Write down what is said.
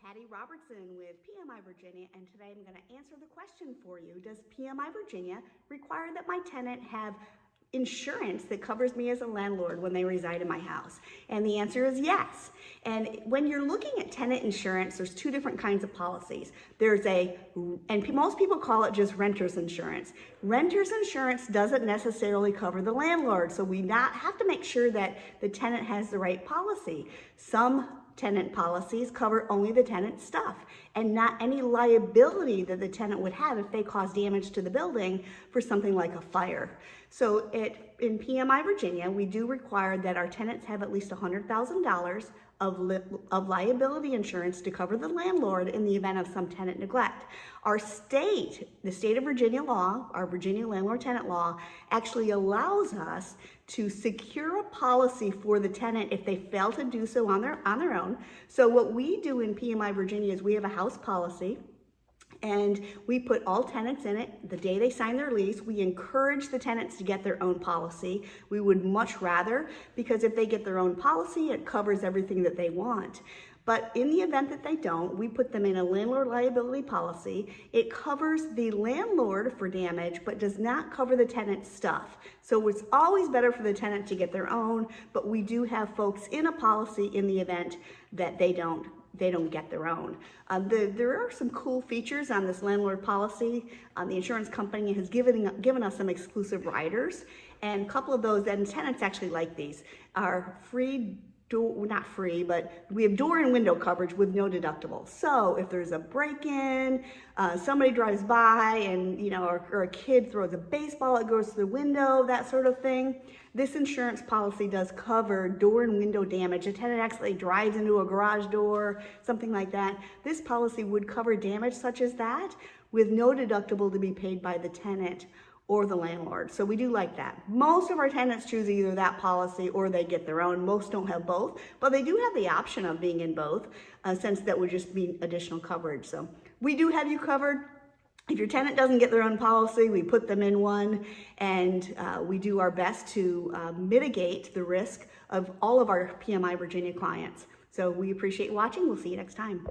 Patty Robertson with PMI Virginia, and today I'm going to answer the question for you. Does PMI Virginia require that my tenant have insurance that covers me as a landlord when they reside in my house? And the answer is yes. And when you're looking at tenant insurance, there's two different kinds of policies. And most people call it just renter's insurance. Renter's insurance doesn't necessarily cover the landlord, so we have to make sure that the tenant has the right policy. Some tenant policies cover only the tenant's stuff and not any liability that the tenant would have if they cause damage to the building for something like a fire. So in PMI Virginia, we do require that our tenants have at least $100,000 of liability insurance to cover the landlord in the event of some tenant neglect. Our state, the state of Virginia law, our Virginia landlord tenant law, actually allows us to secure a policy for the tenant if they fail to do so on their own. So what we do in PMI Virginia is we have a house policy, and we put all tenants in it. The day they sign their lease, we encourage the tenants to get their own policy. We would much rather, because if they get their own policy, it covers everything that they want. But in the event that they don't, we put them in a landlord liability policy. It covers the landlord for damage, but does not cover the tenant's stuff. So it's always better for the tenant to get their own, but we do have folks in a policy in the event that they don't get their own. There are some cool features on this landlord policy. The insurance company has given us some exclusive riders, and a couple of those, and tenants actually like these, are free not free, but we have door and window coverage with no deductible. So if there's a break-in, somebody drives by and, or a kid throws a baseball, it goes through the window, that sort of thing. This insurance policy does cover door and window damage. A tenant actually drives into a garage door, something like that. This policy would cover damage such as that with no deductible to be paid by the tenant or the landlord. So we do like that. Most of our tenants choose either that policy or they get their own. Most don't have both, but they do have the option of being in both, since that would just be additional coverage. So we do have you covered. If your tenant doesn't get their own policy, we put them in one, and we do our best to mitigate the risk of all of our PMI Virginia clients. So we appreciate you watching. We'll see you next time.